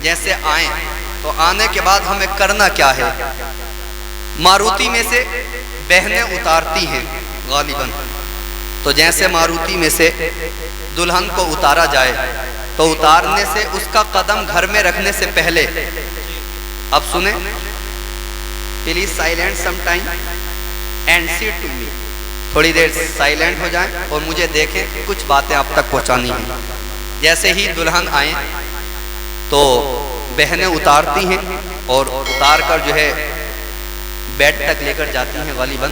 جیسے آئیں تو آنے کے بعد ہمیں کرنا کیا ہے؟ ماروتی میں سے بہنیں اتارتی ہیں غالباً، تو جیسے ماروتی میں سے دلہن کو اتارا جائے تو اتارنے سے اس کا قدم گھر میں رکھنے سے پہلے، اب سنیں please silent some time and set to me, تھوڑی دیر سائلنٹ ہو جائیں اور مجھے دیکھیں، کچھ باتیں آپ تک پہنچانی ہیں۔ جیسے ہی دلہن آئیں تو بہنیں اتارتی ہیں اور اتار کر جو ہے بیڈ تک لے کر جاتی ہیں غالباً،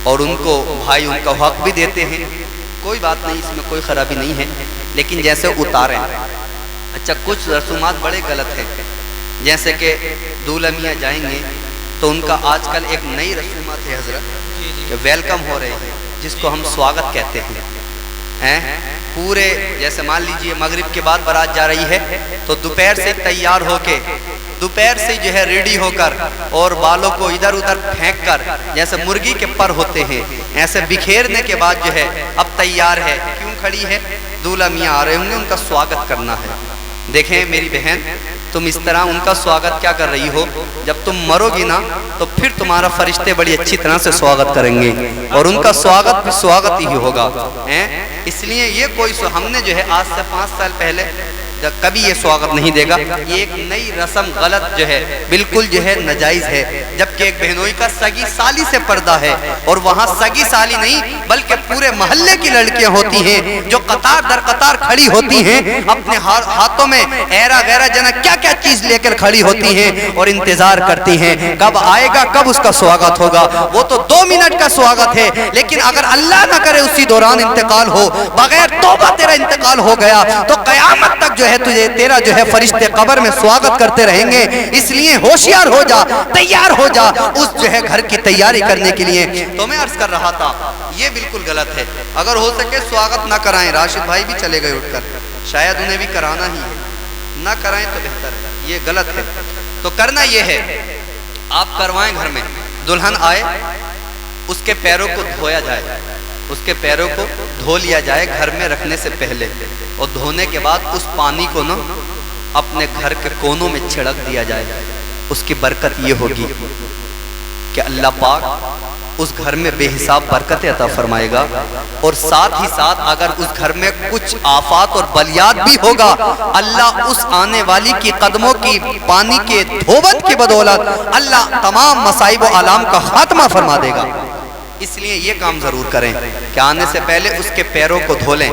اور ان کو بھائی ان کا حق بھی دیتے ہیں، کوئی بات نہیں، اس میں کوئی خرابی نہیں ہے، لیکن جیسے اتاریں، اچھا کچھ رسومات بڑے غلط ہیں، جیسے کہ دولہا میاں جائیں گے تو ان کا آج کل ایک نئی رسومات ہے حضرت کہ ویلکم ہو رہے ہیں، جس کو ہم سواگت کہتے ہیں، پورے جیسے مان لیجئے مغرب کے بعد بارات جا رہی ہے تو دوپہر سے تیار ہو کے، دوپہر سے جو ہے ریڈی ہو کر اور بالوں کو ادھر ادھر پھینک کر جیسے مرغی کے پر ہوتے ہیں ایسے بکھیرنے کے بعد جو ہے اب تیار ہے، کیوں کھڑی ہے؟ دولہا میاں آ رہے ہوں گے، ان کا سواگت کرنا ہے۔ دیکھیں میری بہن، تم اس طرح ان کا سواگت کیا کر رہی ہو؟ جب تم مرو گی نا تو پھر تمہارا فرشتے بڑی اچھی طرح سے سواگت کریں گے، اور ان کا سواگت بھی سواگت ہی ہوگا۔ اس لیے یہ کوئی ہم نے جو ہے آج سے 5 سال پہلے کبھی یہ سواگت نہیں دے گا، یہ ایک نئی رسم غلط جو ہے بالکل جو ہے ناجائز ہے، جبکہ ایک بہنوئی کا سگی سالی سے پردہ ہے، اور وہاں سگی سالی نہیں بلکہ پورے محلے کی لڑکیاں ہوتی ہیں جو قطار در قطار کھڑی ہوتی ہیں، اپنے ہاتھوں میں ایرا غیرہ جنا کیا کیا چیز لے کر کھڑی ہوتی ہیں اور انتظار کرتی ہیں کب آئے گا، کب اس کا سواگت ہوگا۔ وہ تو 2 منٹ کا سواگت ہے، لیکن اگر اللہ نہ کرے اسی دوران انتقال ہو، بغیر توبہ تیرا انتقال ہو گیا تو قیامت تک جو ہے تجھے تیرا جو ہے فرشتے قبر میں سواگت کرتے رہیں گے۔ اس لیے ہوشیار ہو جا، تیار ہو جا اس جو ہے گھر کی تیاری کرنے کے لیے۔ تو میں عرض کر رہا تھا یہ بالکل غلط ہے، اگر ہو سکے سواگت نہ کرائیں، راشد بھائی بھی چلے گئے اٹھ کر، شاید انہیں بھی کرانا ہی ہے، نہ کرائیں تو بہتر ہے، یہ غلط ہے۔ تو کرنا یہ ہے آپ کروائیں گھر میں، دلہن آئے اس کے پیروں کو دھویا جائے، اس کے پیروں کو دھو لیا جائے گھر میں رکھنے سے پہلے، اور دھونے کے بعد اس پانی کو نا اپنے گھر کے کونوں میں چھڑک دیا جائے۔ اس کی برکت یہ ہوگی کہ اللہ پاک اس گھر میں بے حساب برکت عطا فرمائے گا، اور ساتھ ہی ساتھ اگر اس گھر میں کچھ آفات اور بلیات بھی ہوگا، اللہ اس آنے والی کی قدموں کی پانی کے دھوبت کی بدولت اللہ تمام مصائب و آلام کا خاتمہ فرما دے گا۔ اس لیے یہ کام ضرور کریں کہ آنے سے پہلے اس کے پیروں کو دھو لیں،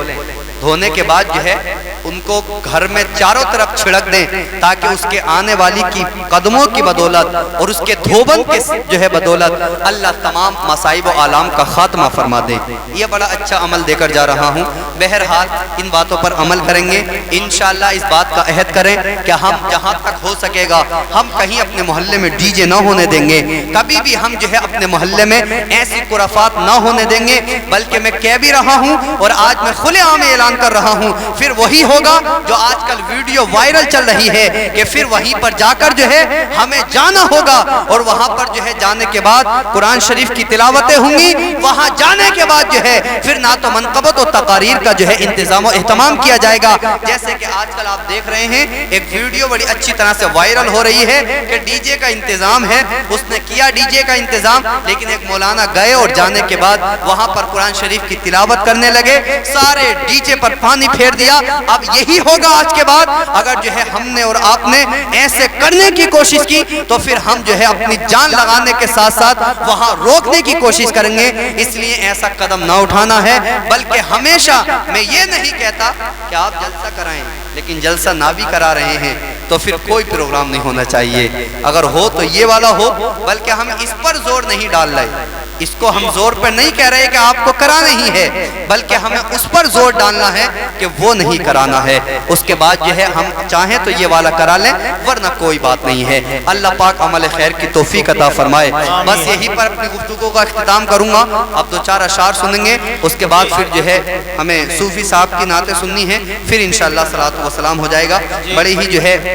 دھونے کے بعد جو ہے ان کو گھر میں چاروں طرف چھڑک دیں تاکہ اس کے آنے والی کی قدموں کی بدولت اور اس کے دھوبن کے جو ہے بدولت اللہ تمام مصائب و آلام کا خاتمہ فرما دے۔ یہ بڑا اچھا عمل دے کر جا رہا ہوں، بہرحال ان باتوں پر عمل کریں گے انشاءاللہ۔ اس بات کا عہد کریں کہ ہم جہاں تک ہو سکے گا ہم کہیں اپنے محلے میں ڈی جے نہ ہونے دیں گے، کبھی بھی ہم جو ہے اپنے محلے میں ایسی خرافات نہ ہونے دیں گے، بلکہ میں کہہ بھی رہا ہوں اور آج میں کھلے عام اعلان کر رہا ہوں، پھر وہی ہوگا جو آج کل ویڈیو وائرل چل رہی ہے کہ پھر وہیں پر جا کر جو ہے ہمیں جانا ہوگا، اور وہاں پر جو ہے جانے کے بعد قرآن شریف کی تلاوتیں ہوں گی، وہاں جانے کے بعد جو ہے پھر نعت و منقبت و تقاریر کا جو ہے انتظام و اہتمام کیا جائے گا۔ جیسے کہ آج کل آپ دیکھ رہے ہیں ایک ویڈیو بڑی اچھی طرح سے وائرل ہو رہی ہے کہ ڈی جے کا انتظام ہے، اس نے کیا ڈی جے کا انتظام، لیکن ایک مولانا گئے اور جانے کے بعد وہاں پر قرآن شریف کی تلاوت کرنے لگے، سارے ڈی جے پر پانی پھیر دیا۔ اب یہی ہوگا آج کے بعد، اگر جو ہے ہم نے اور آپ نے ایسے کرنے کی کوشش کی تو پھر ہم جو ہے اپنی جان لگانے کے ساتھ ساتھ وہاں روکنے کی کوشش کریں گے۔ اس لیے ایسا قدم نہ اٹھانا ہے، بلکہ ہمیشہ میں یہ نہیں کہتا کہ آپ جلسہ کرائیں، لیکن جلسہ نہ بھی کرا رہے ہیں تو پھر کوئی پروگرام نہیں ہونا چاہیے، اگر ہو تو یہ والا ہو، بلکہ ہم اس پر زور نہیں ڈال رہے، اس کو ہم زور پر نہیں کہہ رہے کہ آپ کو کرانا ہی ہے، بلکہ ہمیں اس پر زور ڈالنا ہے کہ وہ نہیں کرانا ہے۔ اس کے بعد جو ہے ہم چاہیں تو یہ والا کرا لیں، ورنہ کوئی بات نہیں ہے۔ اللہ پاک عمل خیر کی توفیق عطا فرمائے۔ بس یہی پر اپنی گفتگو کا اختتام کروں گا، اب 2-4 اشعار سنیں گے، اس کے بعد پھر جو ہے ہمیں صوفی صاحب کی نعتیں سننی ہیں، پھر انشاءاللہ صلاۃ و سلام ہو جائے گا۔ بڑے ہی جو ہے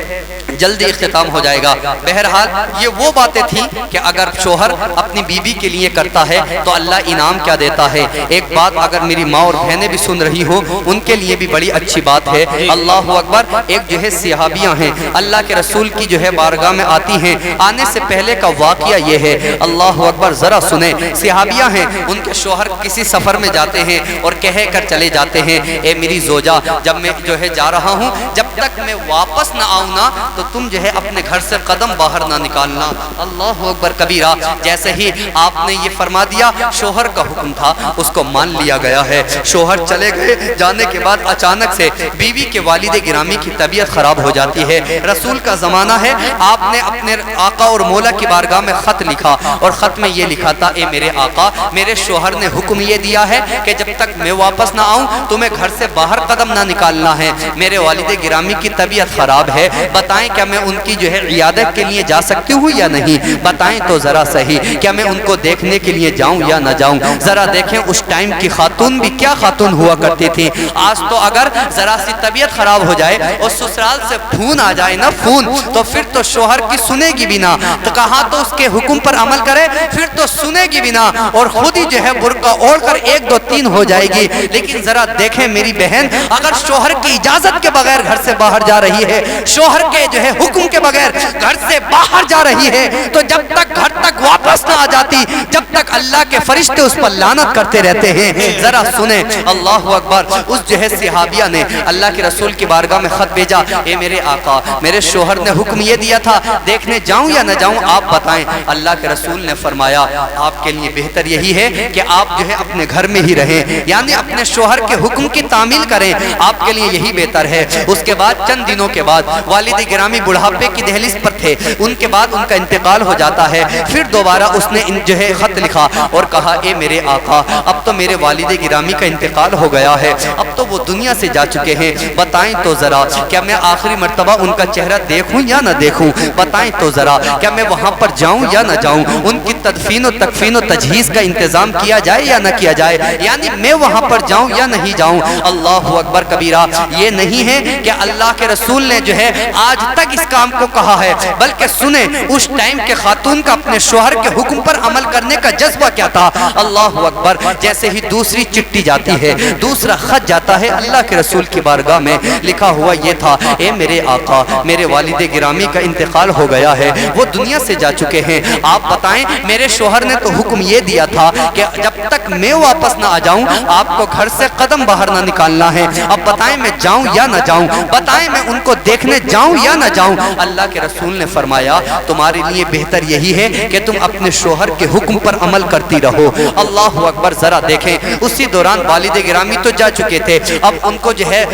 جلدی اختتام ہو جائے گا۔ بہرحال یہ وہ باتیں تھیں کہ اگر شوہر اپنی بیوی کے لیے کرتا ہے تو اللہ انعام کیا دیتا ہے۔ ایک بات اگر میری ماں اور بہنیں بھی سن رہی ہوں ان کے لیے بھی بڑی اچھی بات ہے۔ اللہ اکبر، ایک جو ہے صحابیاں ہیں اللہ کے رسول کی جو ہے بارگاہ میں آتی ہیں، آنے سے پہلے کا واقعہ یہ ہے، اللہ اکبر ذرا سنیں۔ صحابیاں ہیں، ان کے شوہر کسی سفر میں جاتے ہیں اور کہہ کر چلے جاتے ہیں، اے میری زوجہ جب میں جو ہے جا رہا ہوں جب تک میں واپس نہ آؤں نا تو تم جو ہے اپنے گھر سے قدم باہر نہ نکالنا۔ اللہ اکبر کبیرہ، جیسے ہی آپ نے یہ فرما دیا، شوہر کا حکم تھا اس کو مان لیا گیا ہے۔ شوہر چلے گئے، جانے کے بعد اچانک سے بیوی کے والد گرامی کی طبیعت خراب ہو جاتی ہے۔ رسول کا زمانہ ہے، آپ نے اپنے آقا اور مولا کی بارگاہ میں خط لکھا اور خط میں یہ لکھا تھا، اے میرے آقا، میرے شوہر نے حکم یہ دیا ہے کہ جب تک میں واپس نہ آؤں تمہیں گھر سے باہر قدم نہ نکالنا ہے۔ میرے والد گرامی کی طبیعت خراب ہے، بتائیں کیا میں ان کی جو ہے عیادت کے لیے جا سکتی ہوں یا نہیں؟ بتائیں تو ذرا صحیح، کیا میں ان کو دیکھنے کے لیے جاؤں یا نہ جاؤں؟ ذرا دیکھیں اس ٹائم کی خاتون بھی کیا خاتون ہوا کرتی تھی۔ آج تو اگر ذرا سی طبیعت خراب ہو جائے اور سسرال سے فون آ جائے نا، فون، تو پھر تو شوہر کی سنے گی بھی نہ، تو کہاں تو اس کے حکم پر عمل کرے، پھر تو سنے گی بھی نہ اور خود ہی جو ہے برقع اوڑھ کر 1 2 3 ہو جائے گی۔ لیکن ذرا دیکھیں میری بہن، اگر شوہر کی اجازت کے بغیر گھر سے باہر جا رہی ہے، شوہر کے جو ہے حکم کے بغیر گھر سے باہر جا رہی ہے، تو جب تک گھر تک واپس نہ آ جاتی جب تک اللہ کے فرشتے اس پر لعنت کرتے رہتے ہیں۔ ذرا سنیں، اللہ اکبر، اس جو ہے صحابیہ نے اللہ کے رسول کی بارگاہ میں خط بھیجا، اے میرے آقا، میرے شوہر نے حکم یہ دیا تھا دیکھنے جاؤں یا نہ جاؤں آپ بتائیں۔ اللہ کے رسول نے فرمایا آپ کے لیے بہتر یہی ہے کہ آپ جو ہے اپنے گھر میں ہی رہیں، یعنی اپنے شوہر کے حکم کی تعمیل کریں، آپ کے لیے یہی بہتر ہے۔ اس کے بعد چند دنوں کے بعد والد گرامی بڑھاپے کی دہلیز پر تھے، ان کے بعد ان کا انتقال ہو جاتا ہے۔ پھر دوبارہ اس نے جو ہے خط لکھا اور کہا، اے میرے آقا، اب تو میرے والد گرامی کا انتقال ہو گیا ہے، اب تو وہ دنیا سے جا چکے ہیں، بتائیں تو ذرا کیا میں آخری مرتبہ ان کا چہرہ دیکھوں یا نہ دیکھوں؟ بتائیں تو ذرا کیا میں وہاں پر جاؤں یا نہ جاؤں؟ ان کی تدفین و تکفین و تجہیز کا انتظام کیا جائے یا نہ کیا جائے؟ یعنی میں وہاں پر جاؤں یا نہیں جاؤں؟ اللہ اکبر کبیرہ، یہ نہیں ہے کہ اللہ کے رسول نے جو ہے آج تک اس کام کو کہا ہے، بلکہ سنیں اس ٹائم کے خاتون کا اپنے شوہر کے حکم پر عمل کرنے کا جذبہ کیا تھا۔ اللہ اکبر، جیسے ہی دوسری چٹھی جاتی ہے، دوسرا خط جاتا ہے اللہ کے رسول کی بارگاہ میں، لکھا ہوا یہ تھا، اے میرے آقا، میرے والد گرامی کا انتقال ہو گیا ہے، وہ دنیا سے جا چکے ہیں، آپ بتائیں میرے شوہر نے تو حکم یہ دیا تھا کہ جب تک میں واپس نہ آ جاؤں آپ کو گھر سے قدم باہر نہ نکالنا ہے، اب بتائیں میں جاؤں یا نہ جاؤں؟ بتائیں میں ان کو دیکھنے جاؤں یا نہ جاؤں؟ اللہ کے رسول نے فرمایا تمہارے لیے بہتر یہی ہے کہ تم اپنے شوہر کے حکم پر عمل کرتی رہو۔ اللہ اکبر، ذرا دیکھیں اسی دوران والد گرامی تو جا چکے تھے، اب ان کو جو ہے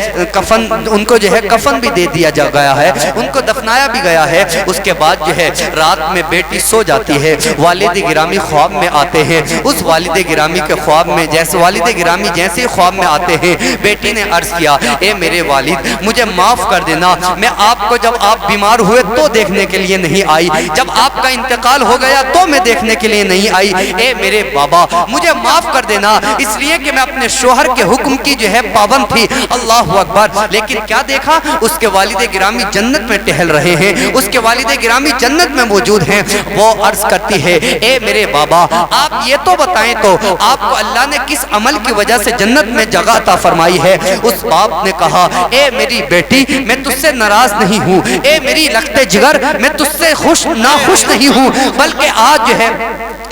کفن بھی دے دیا گیا ہے، ان کو دفنایا بھی گیا ہے۔ اس کے بعد جو ہے رات میں بیٹی سو جاتی ہے، والد گرامی خواب میں آتے ہیں، اس والد گرامی کے خواب میں والد گرامی جیسے خواب میں آتے ہیں، بیٹی نے عرض کیا، اے میرے والد مجھے معاف کر دینا، میں آپ کو جب آپ بیمار ہوئے تو دیکھنے کے لیے نہیں آئی، جب آپ کا انتقال ہو گیا تو میں دیکھنے کے لیے نہیں آئی، اے میرے بابا مجھے معاف کر دینا، اس لیے کہ میں اپنے شوہر کے حکم کی جو ہے پابند تھی۔ اللہ اکبر، لیکن کیا دیکھا، اس کے والد گرامی جنت میں ٹہل رہے ہیں، اس کے والد گرامی جنت میں موجود ہیں۔ وہ عرض کرتی ہے، اے میرے بابا آپ یہ تو بتائیں تو آپ کو اللہ نے کس عمل کی وجہ سے جنت میں جگہ عطا فرمائی ہے؟ اس باپ نے کہا، اے میری بیٹی میں تجھ سے ناراض نہیں ہوں، اے میری لخت جگر میں تجھ سے ناخوش نہیں ہوں، بلکہ آج جو ہے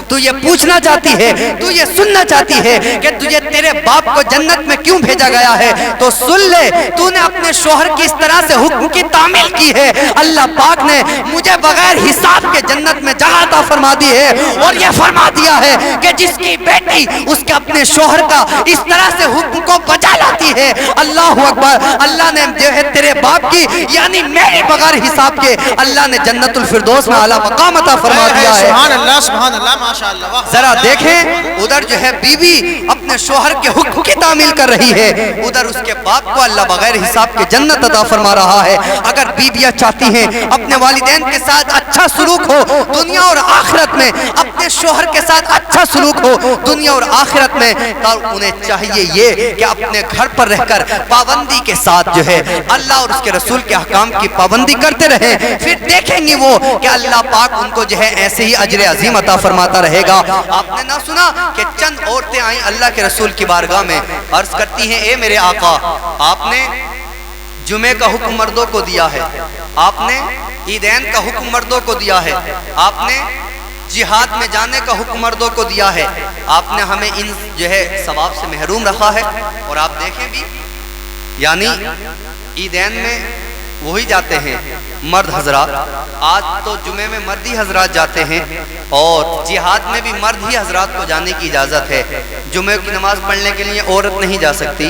تو یہ پوچھنا چاہتی ہے، تو یہ سننا چاہتی ہے کہ تجھے تیرے باپ کو جنت میں کیوں بھیجا گیا ہے، تو سن لے، تو نے اپنے شوہر کی اس طرح سے حکم کی تعمیل کی ہے، اللہ پاک نے مجھے بغیر حساب کے جنت میں جگہ عطا فرما دی ہے، اور یہ فرما دیا ہے کہ جس کی بیٹی اس کے اپنے شوہر کا اس طرح سے حکم کو بجا لاتی ہے، اللہ اکبر، اللہ نے جو ہے تیرے باپ کی یعنی میرے بغیر حساب کے اللہ نے جنت الفردوس میں اعلیٰ مقام عطا فرما دیا ہے۔ سبحان اللہ، سبحان اللہ، ماشاء ذرا دیکھیں ادھر جو ہے بیوی اپنے شوہر کے حکم کی تعمیل کر رہی ہے، ادھر اس کے باپ کو اللہ بغیر حساب کے جنت عطا فرما رہا ہے۔ اگر بیویاں چاہتی ہیں اپنے والدین کے ساتھ اچھا سلوک ہو دنیا اور آخرت میں، اپنے شوہر کے ساتھ اچھا سلوک ہو دنیا اور آخرت میں، تو انہیں چاہیے یہ کہ اپنے گھر پر رہ کر پابندی کے ساتھ جو ہے اللہ اور اس کے رسول کے احکام کی پابندی کرتے رہیں، پھر دیکھیں گی وہ کہ اللہ پاک ان کو جو ہے ایسے ہی اجر عظیم عطا فرماتا رہے گا۔ آپ نے نہ سنا کہ چند عورتیں آئیں اللہ کے رسول کی بارگاہ میں، عرض کرتی ہیں اے میرے آقا، آپ نے جمعے کا حکم مردوں کو دیا ہے، آپ نے عیدین کا حکم مردوں کو دیا ہے، آپ نے جہاد میں جانے کا حکم مردوں کو دیا ہے، آپ نے ہمیں ان جو ہے ثواب سے محروم رکھا ہے۔ اور آپ دیکھیں بھی یعنی عیدین میں وہی جاتے ہیں مرد حضرات، آج تو جمعے میں مرد ہی حضرات جاتے ہیں، اور جہاد میں بھی مرد ہی حضرات کو جانے کی اجازت ہے۔ جمعے کی نماز پڑھنے کے لیے عورت نہیں جا سکتی،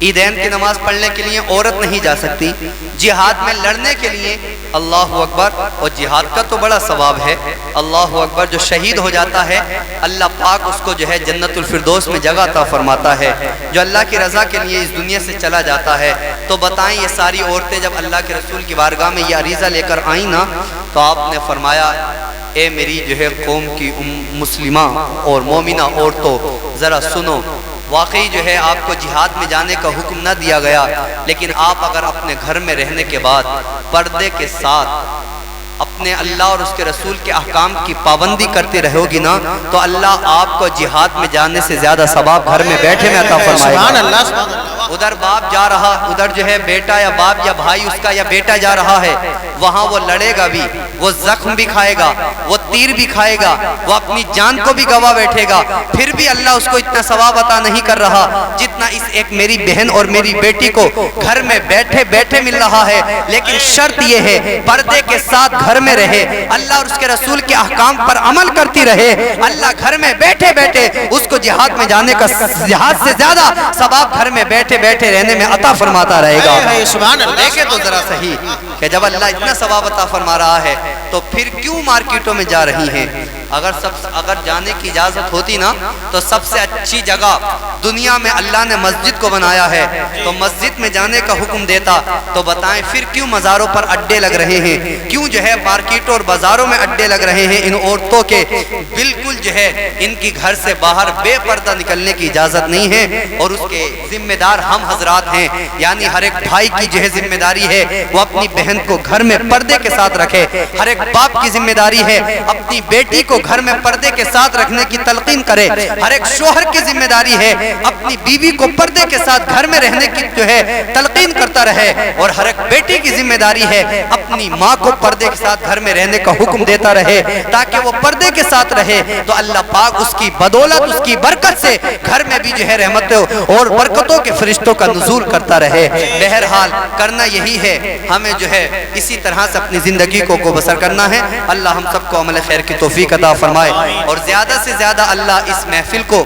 عیدین کی نماز پڑھنے کے لیے عورت نہیں جا سکتی، جہاد میں لڑنے کے لیے اللہ اکبر، اور جہاد کا تو بڑا ثواب ہے، اللہ اکبر، جو شہید ہو جاتا ہے اللہ پاک اس کو جو ہے جنت الفردوس میں جگہ عطا فرماتا ہے۔ جو اللہ کی رضا کے لیے اس دنیا سے چلا جاتا ہے، تو بتائیں یہ ساری عورتیں جب اللہ کے رسول کی بارگاہ میں یہ عریضہ لے کر آئیں نا، تو آپ نے فرمایا اے میری جو ہے قوم کی مسلمہ اور مومنہ عورتوں، ذرا سنو، واقعی جو ہے آپ کو جہاد میں جانے کا حکم نہ دیا گیا، لیکن آپ اگر اپنے گھر میں رہنے کے بعد پردے کے ساتھ اپنے اللہ اور اس کے رسول کے احکام کی پابندی کرتے رہو گی نا، تو اللہ آپ کو جہاد میں جانے سے زیادہ ثواب گھر میں بیٹھے میں عطا فرمائے گا۔ ادھر باپ جا رہا، ادھر جو ہے بیٹا یا باپ یا بھائی اس کا یا بیٹا جا رہا ہے، وہاں وہ لڑے گا بھی، وہ زخم بھی کھائے گا، وہ تیر بھی کھائے گا، وہ اپنی جان کو بھی گوا بیٹھے گا، پھر بھی اللہ اس کو اتنا ثواب عطا نہیں کر رہا جتنا اس ایک میری بہن اور میری بیٹی کو گھر میں بیٹھے بیٹھے مل رہا ہے۔ لیکن شرط یہ ہے پردے کے ساتھ گھر میں رہے، اللہ اور اس کے رسول کے احکام پر عمل کرتی رہے، اللہ گھر میں بیٹھے بیٹھے اس کو جہاد میں جانے کا جہاد سے زیادہ ثواب گھر میں بیٹھے بیٹھے رہنے میں عطا فرماتا رہے گا۔ دیکھیں تو ذرا صحیح کہ جب اللہ اتنا ثواب عطا فرما رہا ہے تو پھر کیوں مارکیٹوں میں جا رہی ہیں؟ اگر جانے کی اجازت ہوتی نا تو سب سے اچھی جگہ دنیا میں اللہ نے مسجد کو بنایا ہے، تو مسجد میں جانے کا حکم دیتا، تو بتائیں پھر کیوں مزاروں پر اڈے لگ رہے ہیں، کیوں جو ہے مارکیٹوں اور بازاروں میں اڈے لگ رہے ہیں ان عورتوں کے؟ بالکل جو ہے ان کی گھر سے باہر بے پردہ نکلنے کی اجازت نہیں ہے، اور اس کے ذمہ دار ہم حضرات ہیں، یعنی ہر ایک بھائی کی جو ہے ذمہ داری ہے وہ اپنی بہن کو گھر میں پردے کے ساتھ رکھے، ہر ایک باپ کی ذمہ داری ہے اپنی بیٹی کو گھر میں پردے کے ساتھ رکھنے کی تلقین کرے، ہر ایک شوہر کی ذمہ داری ہے اپنی بیوی کو پردے کے ساتھ گھر میں رہنے کی جو ہے تلقین کرتا رہے، اور ہر ایک بیٹی کی ذمہ داری ہے اپنی ماں کو پردے کے ساتھ گھر میں رہنے کا حکم دیتا رہے، تاکہ وہ پردے کے ساتھ رہے تو اللہ پاک اس کی بدولت اس کی برکت سے گھر میں بھی جو ہے رحمتوں اور برکتوں کے فرشتوں کا نزول کرتا رہے۔ بہرحال کرنا یہی ہے، ہمیں جو ہے اسی طرح سے اپنی زندگی کو بسر کرنا ہے۔ اللہ ہم سب کو عمل خیر کی توفیق عطا فرمائے، اور زیادہ سے زیادہ اللہ اس محفل کو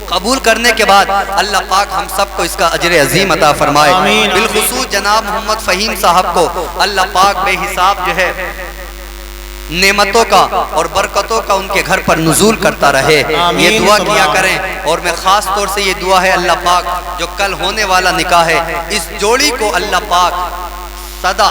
قبول کرنے کے بعد اللہ پاک ہم سب کو اس کا اجر عظیم عطا فرمائے۔ بالخصوص جناب محمد فہیم صاحب کو اللہ پاک بے حساب جو ہے نعمتوں کا اور برکتوں کا ان کے گھر پر نزول کرتا رہے، یہ دعا کیا کریں۔ اور میں خاص طور سے یہ دعا ہے اللہ پاک جو کل ہونے والا نکاح ہے اس جوڑی کو اللہ پاک صدا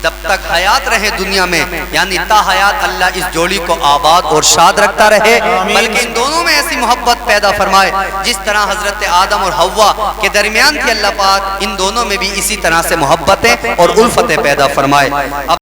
جب تک حیات رہے دنیا میں، یعنی تا حیات اللہ اس جوڑی کو آباد اور شاد رکھتا رہے، بلکہ ان دونوں میں ایسی محبت پیدا فرمائے جس طرح حضرت آدم اور حوا کے درمیان تھی، اللہ پاک ان دونوں میں بھی اسی طرح سے محبتیں اور الفتیں پیدا فرمائے۔